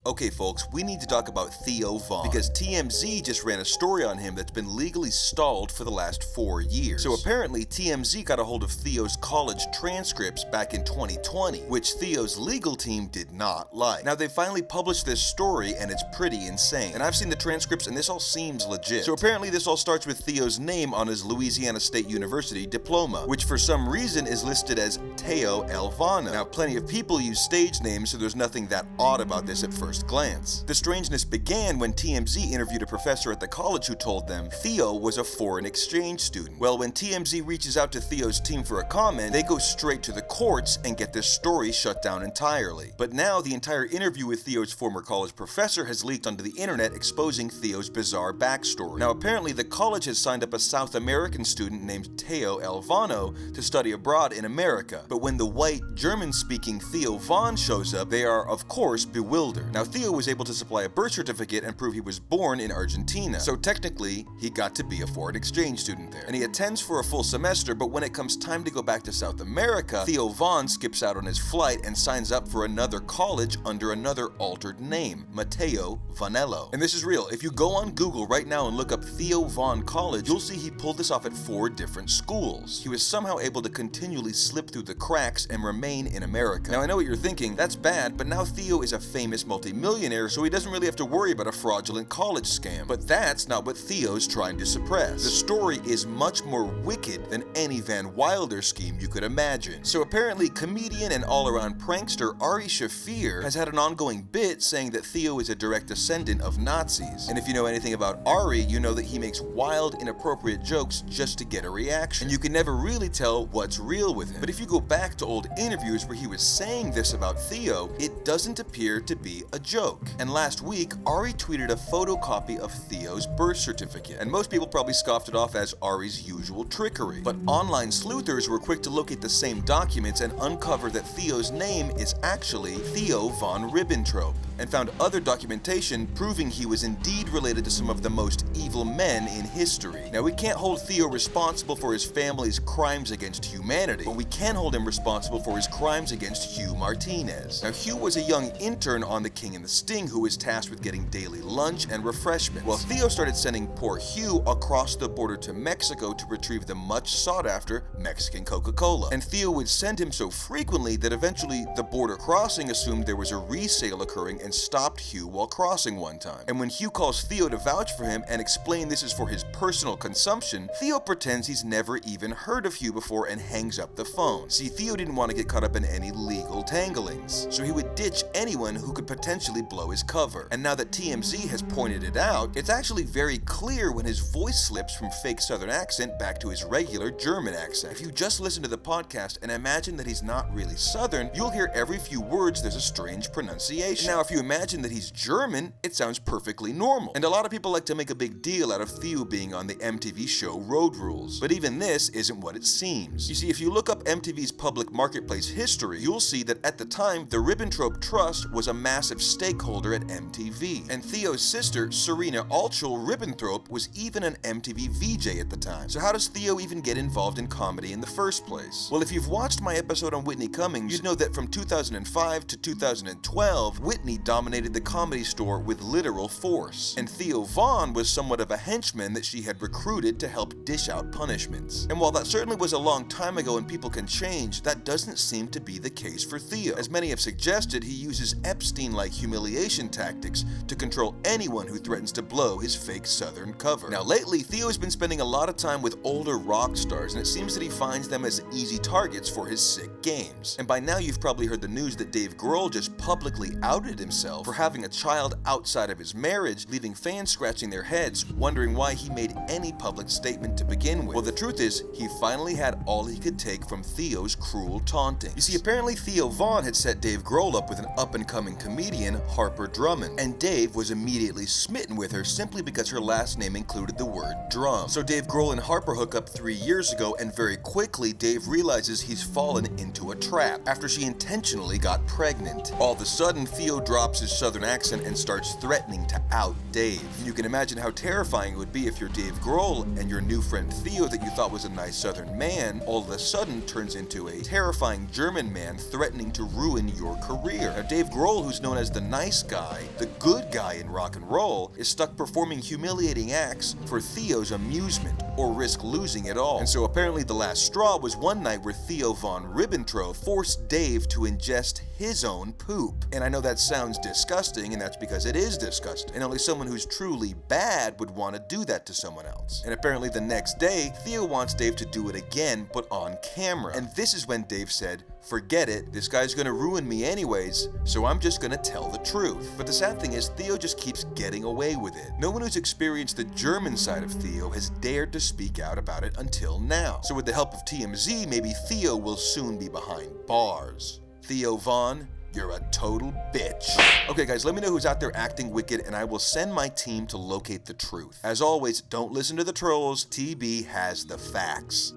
Okay folks, we need to talk about Theo Von, because TMZ just ran a story on him that's been legally stalled for the last 4 years. So apparently TMZ got a hold of Theo's college transcripts back in 2020, which Theo's legal team did not like. Now they finally published this story and it's pretty insane. And I've seen the transcripts and this all seems legit. So apparently this all starts with Theo's name on his Louisiana State University diploma, which for some reason is listed as Theo Elvano. Now plenty of people use stage names, so there's nothing that odd about this at first glance. The strangeness began when TMZ interviewed a professor at the college who told them Theo was a foreign exchange student. Well, when TMZ reaches out to Theo's team for a comment, they go straight to the courts and get this story shut down entirely. But now the entire interview with Theo's former college professor has leaked onto the internet, exposing Theo's bizarre backstory. Now apparently the college has signed up a South American student named Theo Elvano to study abroad in America. But when the white, German-speaking Theo Von shows up, they are of course bewildered. Now Theo was able to supply a birth certificate and prove he was born in Argentina, so technically he got to be a foreign exchange student there. And he attends for a full semester, but when it comes time to go back to South America, Theo Von skips out on his flight and signs up for another college under another altered name, Matteo Vanello. And this is real. If you go on Google right now and look up Theo Von College, you'll see he pulled this off at 4 different schools. He was somehow able to continually slip through the cracks and remain in America. Now I know what you're thinking, that's bad, but now Theo is a famous multi-millionaire, so he doesn't really have to worry about a fraudulent college scam. But that's not what Theo's trying to suppress. The story is much more wicked than any Van Wilder scheme you could imagine. So apparently comedian and all-around prankster Ari Shaffir has had an ongoing bit saying that Theo is a direct descendant of Nazis. And if you know anything about Ari, you know that he makes wild, inappropriate jokes just to get a reaction. And you can never really tell what's real with him. But if you go back to old interviews where he was saying this about Theo, it doesn't appear to be a joke. And last week, Ari tweeted a photocopy of Theo's birth certificate, and most people probably scoffed it off as Ari's usual trickery. But online sleuthers were quick to locate the same documents and uncover that Theo's name is actually Theo von Ribbentrop, and found other documentation proving he was indeed related to some of the most evil men in history. Now we can't hold Theo responsible for his family's crimes against humanity, but we can hold him responsible for his crimes against Hugh Martinez. Now Hugh was a young intern on The King and the Sting who was tasked with getting daily lunch and refreshments. Well, Theo started sending poor Hugh across the border to Mexico to retrieve the much sought after Mexican Coca-Cola. And Theo would send him so frequently that eventually the border crossing assumed there was a resale occurring and stopped Hugh while crossing one time. And when Hugh calls Theo to vouch for him and explain this is for his personal consumption, Theo pretends he's never even heard of Hugh before and hangs up the phone. See, Theo didn't want to get caught up in any legal tanglings, so he would ditch anyone who could potentially blow his cover. And now that TMZ has pointed it out, it's actually very clear when his voice slips from fake Southern accent back to his regular German accent. If you just listen to the podcast and imagine that he's not really Southern, you'll hear every few words there's a strange pronunciation. Now if you imagine that he's German, it sounds perfectly normal. And a lot of people like to make a big deal out of Theo being on the MTV show Road Rules, but even this isn't what it seems. You see, if you look up MTV's public marketplace history, you'll see that at the time, the Ribbentrop Trust was a massive stakeholder at MTV. And Theo's sister, Serena Altschul Ribbentrop, was even an MTV VJ at the time. So how does Theo even get involved in comedy in the first place? Well, if you've watched my episode on Whitney Cummings, you'd know that from 2005 to 2012, Whitney dominated the Comedy Store with literal force. And Theo Von was somewhat of a henchman that she had recruited to help dish out punishments. And while that certainly was a long time ago and people can change, that doesn't seem to be the case for Theo. As many have suggested, he uses Epstein-like humiliation tactics to control anyone who threatens to blow his fake Southern cover. Now lately, Theo has been spending a lot of time with older rock stars, and it seems that he finds them as easy targets for his sick games. And by now you've probably heard the news that Dave Grohl just publicly outed himself for having a child outside of his marriage, leaving fans scratching their heads, wondering why he made any public statement to begin with. Well, the truth is, he finally had all he could take from Theo's cruel taunting. You see, apparently Theo Von had set Dave Grohl up with an up-and-coming comedian, Harper Drummond, and Dave was immediately smitten with her simply because her last name included the word drum. So Dave Grohl and Harper hook up 3 years ago, and very quickly Dave realizes he's fallen into a trap after she intentionally got pregnant. All All of a sudden, Theo drops his southern accent and starts threatening to out Dave. You can imagine how terrifying it would be if you're Dave Grohl and your new friend Theo that you thought was a nice southern man all of a sudden turns into a terrifying German man threatening to ruin your career. Now, Dave Grohl, who's known as the nice guy, the good guy in rock and roll, is stuck performing humiliating acts for Theo's amusement or risk losing it all. And so apparently the last straw was one night where Theo von Ribbentrop forced Dave to ingest his own poop. And I know that sounds disgusting, and that's because it is disgusting. And only someone who's truly bad would want to do that to someone else. And apparently the next day, Theo wants Dave to do it again, but on camera. And this is when Dave said, "Forget it, this guy's gonna ruin me anyways, so I'm just gonna tell the truth." But the sad thing is, Theo just keeps getting away with it. No one who's experienced the German side of Theo has dared to speak out about it until now. So with the help of TMZ, maybe Theo will soon be behind bars. Theo Von, you're a total bitch. Okay guys, let me know who's out there acting wicked and I will send my team to locate the truth. As always, don't listen to the trolls, TB has the facts.